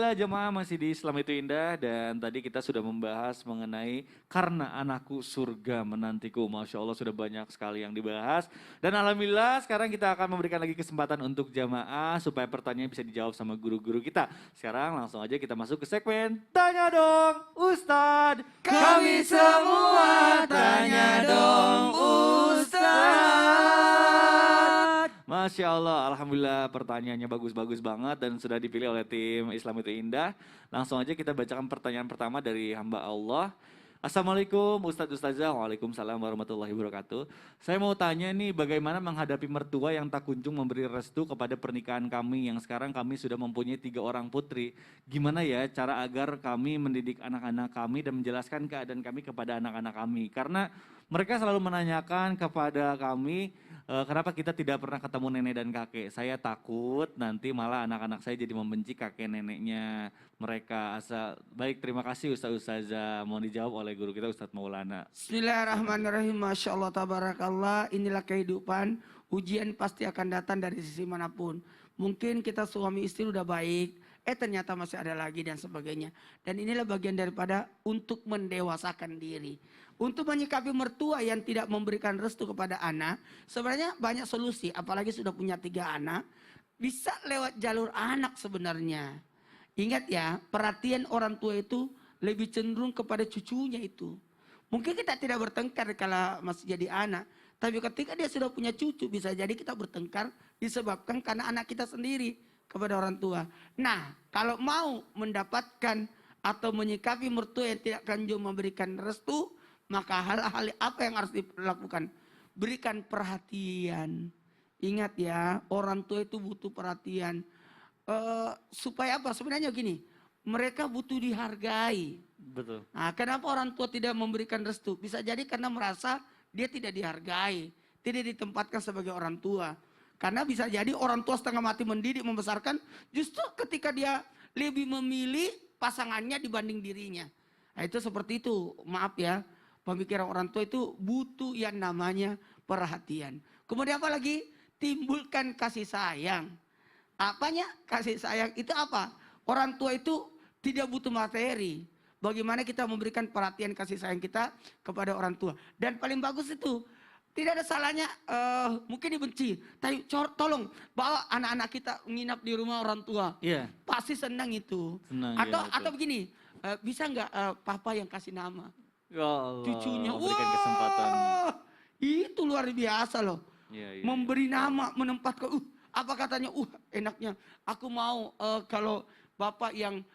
Alhamdulillah jemaah masih di Islam itu indah dan tadi kita sudah membahas mengenai karena anakku surga menantiku. Masya Allah sudah banyak sekali yang dibahas. Dan Alhamdulillah sekarang kita akan memberikan lagi kesempatan untuk jemaah supaya pertanyaan bisa dijawab sama guru-guru kita. Sekarang langsung aja kita masuk ke segmen Tanya Dong Ustadz. Kami semua tanya dong Ustadz. Masya Allah, Alhamdulillah pertanyaannya bagus-bagus banget dan sudah dipilih oleh tim Islam itu Indah. Langsung aja kita bacakan pertanyaan pertama dari hamba Allah. Assalamualaikum Ustadz Ustazah, Waalaikumsalam warahmatullahi wabarakatuh. Saya mau tanya nih bagaimana menghadapi mertua yang tak kunjung memberi restu kepada pernikahan kami yang sekarang kami sudah mempunyai 3 orang putri. Gimana ya cara agar kami mendidik anak-anak kami dan menjelaskan keadaan kami kepada anak-anak kami. Karena mereka selalu menanyakan kepada kami, kenapa kita tidak pernah ketemu nenek dan kakek? Saya takut nanti malah anak-anak saya jadi membenci kakek neneknya mereka. Baik, terima kasih Ustazah. Mohon dijawab oleh guru kita Ustadz Maulana. Bismillahirrahmanirrahim. Masya Allah, tabarakallah. Inilah kehidupan. Ujian pasti akan datang dari sisi manapun. Mungkin kita suami istri udah baik, ternyata masih ada lagi dan sebagainya. Dan inilah bagian daripada untuk mendewasakan diri. Untuk menyikapi mertua yang tidak memberikan restu kepada anak, sebenarnya banyak solusi. Apalagi sudah punya 3 anak, bisa lewat jalur anak sebenarnya. Ingat ya, perhatian orang tua itu lebih cenderung kepada cucunya itu. Mungkin kita tidak bertengkar kalau masih jadi anak. Tapi ketika dia sudah punya cucu, bisa jadi kita bertengkar disebabkan karena anak kita sendiri kepada orang tua. Nah, kalau mau mendapatkan atau menyikapi mertua yang tidak kunjung memberikan restu, maka hal-hal apa yang harus dilakukan? Berikan perhatian. Ingat ya, orang tua itu butuh perhatian. Supaya apa? Sebenarnya gini, mereka butuh dihargai. Betul. Nah, kenapa orang tua tidak memberikan restu? Bisa jadi karena merasa dia tidak dihargai, tidak ditempatkan sebagai orang tua. Karena bisa jadi orang tua setengah mati mendidik, membesarkan, justru ketika dia lebih memilih pasangannya dibanding dirinya. Nah, itu seperti itu, maaf ya. Pemikiran orang tua itu butuh yang namanya perhatian. Kemudian apa lagi? Timbulkan kasih sayang. Apanya kasih sayang itu apa? Orang tua itu tidak butuh materi. Bagaimana kita memberikan perhatian kasih sayang kita kepada orang tua. Dan paling bagus itu, tidak ada salahnya mungkin dibenci. Tapi tolong bawa anak-anak kita nginap di rumah orang tua. Iya. Pasti senang itu. Senang, Atau begini, bisa nggak papa yang kasih nama? Ya Allah, Cucunya, berikan kesempatan. Itu luar biasa loh. Ya. Memberi nama, menempatkan, apa katanya, enaknya. Aku mau kalau bapak yang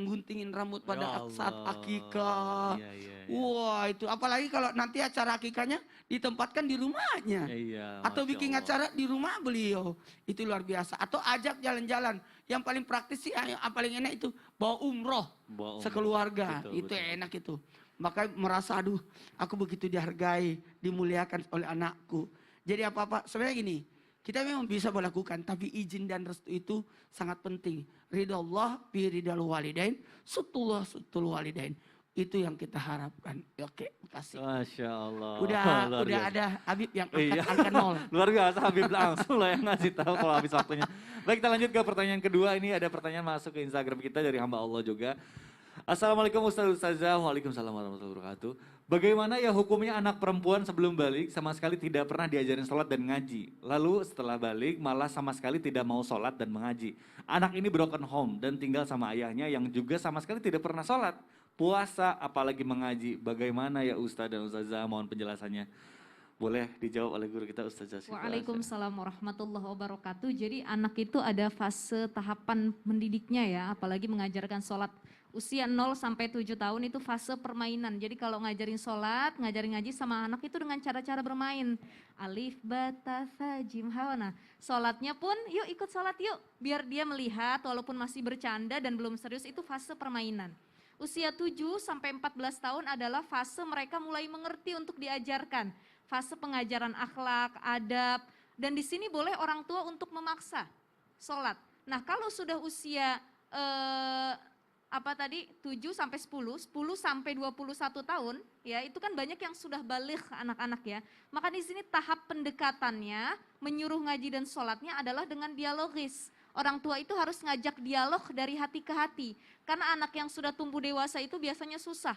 guntingin rambut pada saat akikah. Ya. Wah itu, apalagi kalau nanti acara akikahnya ditempatkan di rumahnya. Iya, Atau bikin acara di rumah beliau. Itu luar biasa. Atau ajak jalan-jalan. Yang paling praktis sih, yang paling enak itu bawa umroh. Sekeluarga. Betul. Enak itu. Maka merasa, aduh aku begitu dihargai, dimuliakan oleh anakku. Jadi apa-apa, sebenarnya gini, kita memang bisa melakukan, tapi izin dan restu itu sangat penting. Ridha Allah, bi ridal walidain, sutullah sutul walidain. Itu yang kita harapkan. Oke, makasih. Masya Allah. Udah ada Habib yang angkat nol. Luar biasa, Habib langsung lah yang ngasih tahu kalau habis waktunya. Baik, kita lanjut ke pertanyaan kedua. Ini ada pertanyaan masuk ke Instagram kita dari hamba Allah juga. Assalamualaikum Ustazah, Waalaikumsalam warahmatullahi wabarakatuh. Bagaimana ya hukumnya anak perempuan sebelum balik sama sekali tidak pernah diajarin sholat dan ngaji. Lalu setelah balik malah sama sekali tidak mau sholat dan mengaji. Anak ini broken home dan tinggal sama ayahnya yang juga sama sekali tidak pernah sholat. Puasa apalagi mengaji. Bagaimana ya Ustaz dan Ustazah, mohon penjelasannya. Boleh dijawab oleh guru kita Ustazah. Waalaikumsalam warahmatullahi wabarakatuh. Jadi anak itu ada fase tahapan mendidiknya ya, apalagi mengajarkan sholat. Usia 0 sampai 7 tahun itu fase permainan. Jadi kalau ngajarin sholat, ngajarin ngaji sama anak itu dengan cara-cara bermain. Alif, ba, ta, tha, jim, ha. Nah, sholatnya pun yuk ikut sholat yuk. Biar dia melihat walaupun masih bercanda dan belum serius, itu fase permainan. Usia 7 sampai 14 tahun adalah fase mereka mulai mengerti untuk diajarkan. Fase pengajaran akhlak, adab. Dan di sini boleh orang tua untuk memaksa sholat. Nah kalau sudah usia 7 sampai 10 sampai 21 tahun, ya itu kan banyak yang sudah balik anak-anak ya. Maka di sini tahap pendekatannya, menyuruh ngaji dan sholatnya adalah dengan dialogis. Orang tua itu harus ngajak dialog dari hati ke hati. Karena anak yang sudah tumbuh dewasa itu biasanya susah.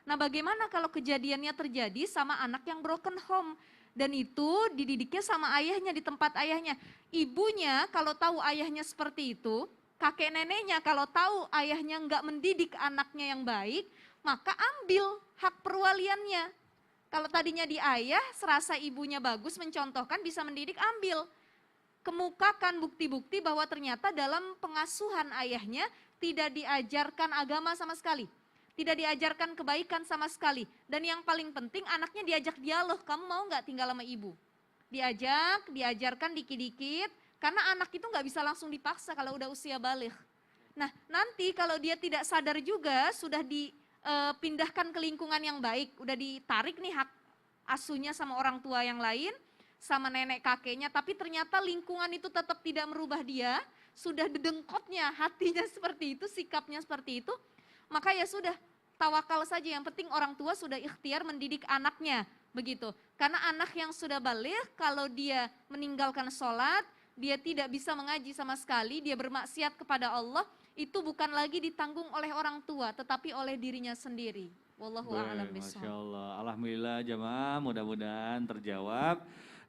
Nah, bagaimana kalau kejadiannya terjadi sama anak yang broken home? Dan itu dididiknya sama ayahnya, di tempat ayahnya. Ibunya kalau tahu ayahnya seperti itu, kakek neneknya kalau tahu ayahnya nggak mendidik anaknya yang baik, maka ambil hak perwaliannya. Kalau tadinya di ayah, serasa ibunya bagus mencontohkan, bisa mendidik, ambil. Kemukakan bukti-bukti bahwa ternyata dalam pengasuhan ayahnya tidak diajarkan agama sama sekali. Tidak diajarkan kebaikan sama sekali. Dan yang paling penting anaknya diajak dialog, kamu mau nggak tinggal sama ibu? Diajarkan dikit-dikit, karena anak itu nggak bisa langsung dipaksa kalau udah usia balik. Nah, nanti kalau dia tidak sadar juga, sudah dipindahkan ke lingkungan yang baik, udah ditarik nih hak asuhnya sama orang tua yang lain, sama nenek kakeknya, tapi ternyata lingkungan itu tetap tidak merubah dia, sudah dedengkotnya hatinya seperti itu, sikapnya seperti itu, maka ya sudah, tawakal saja, yang penting orang tua sudah ikhtiar mendidik anaknya, begitu. Karena anak yang sudah balik, kalau dia meninggalkan sholat, dia tidak bisa mengaji sama sekali, dia bermaksiat kepada Allah, itu bukan lagi ditanggung oleh orang tua, tetapi oleh dirinya sendiri. Wallahu a'lam bishawab. Masya Allah, alhamdulillah jamaah, mudah-mudahan terjawab.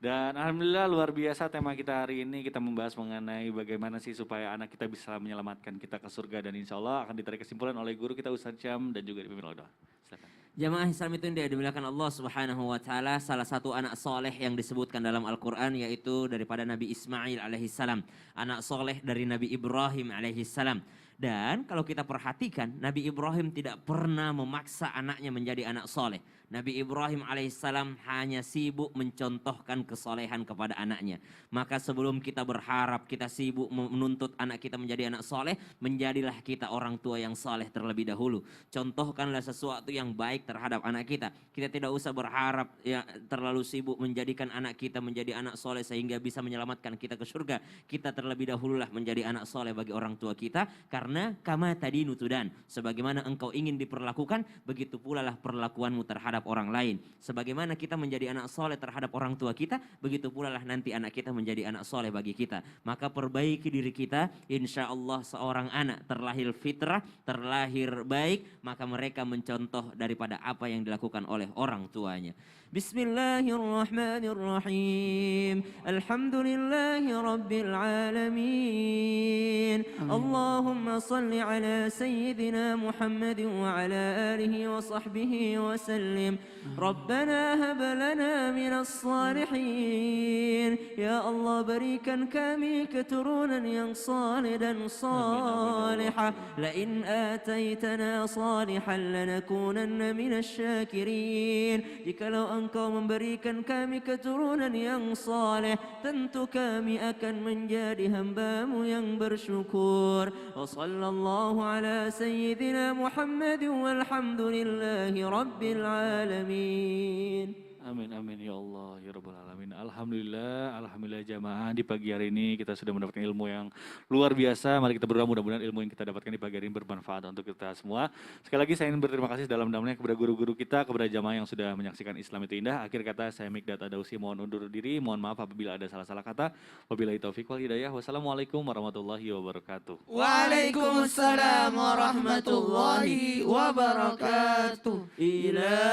Dan alhamdulillah luar biasa tema kita hari ini, kita membahas mengenai bagaimana sih supaya anak kita bisa menyelamatkan kita ke surga, dan insya Allah akan ditarik kesimpulan oleh guru kita Ustadz Syam dan juga dipimpin oleh doa. Silakan. Jamaah Islam itu yang dimuliakan Allah Subhanahu wa taala, salah satu anak soleh yang disebutkan dalam Al-Qur'an yaitu daripada Nabi Ismail alaihissalam, anak soleh dari Nabi Ibrahim alaihissalam. Dan kalau kita perhatikan, Nabi Ibrahim tidak pernah memaksa anaknya menjadi anak soleh. Nabi Ibrahim alaihissalam hanya sibuk mencontohkan kesolehan kepada anaknya. Maka sebelum kita berharap, kita sibuk menuntut anak kita menjadi anak soleh, menjadilah kita orang tua yang soleh terlebih dahulu. Contohkanlah sesuatu yang baik terhadap anak kita. Kita tidak usah berharap ya terlalu sibuk menjadikan anak kita menjadi anak soleh sehingga bisa menyelamatkan kita ke surga. Kita terlebih dahululah menjadi anak soleh bagi orang tua kita, karena kama tadi nutudan, sebagaimana engkau ingin diperlakukan, begitu pula lah perlakuanmu terhadap orang lain. Sebagaimana kita menjadi anak soleh terhadap orang tua kita, begitu pula lah nanti anak kita menjadi anak soleh bagi kita. Maka perbaiki diri kita, insya Allah seorang anak terlahir fitrah, terlahir baik, maka mereka mencontoh daripada apa yang dilakukan oleh orang tuanya. Bismillahirrahmanirrahim. Alhamdulillahi rabbil alamin. Allahumma salli ala sayyidina Muhammadin wa ala alihi wa sahbihi wa sallim. Rabbana hab lana minas salihin. Ya Allah, berikan kami keturunan yang saleh dan salihah. La in ataitana salihan lanakunanna minasy syakirin. Jikalau engkau memberikan kami keturunan yang saleh, tentu kami akan menjadi hamba-Mu yang bersyukur. Wa sallallahu ala sayyidina Muhammad walhamdulillahi rabbil alamin. Amin, amin ya Allah, ya Rabbal Alamin. Alhamdulillah, alhamdulillah jamaah, di pagi hari ini kita sudah mendapatkan ilmu yang luar biasa. Mari kita berdoa mudah-mudahan ilmu yang kita dapatkan di pagi hari ini bermanfaat untuk kita semua. Sekali lagi saya ingin berterima kasih dalam-dalamnya kepada guru-guru kita, kepada jamaah yang sudah menyaksikan Islam itu Indah. Akhir kata saya Mikdad Adausi mohon undur diri, mohon maaf apabila ada salah-salah kata. Wabillahi taufiq wal hidayah. Wassalamualaikum warahmatullahi wabarakatuh. Waalaikumsalam warahmatullahi wabarakatuh. Ila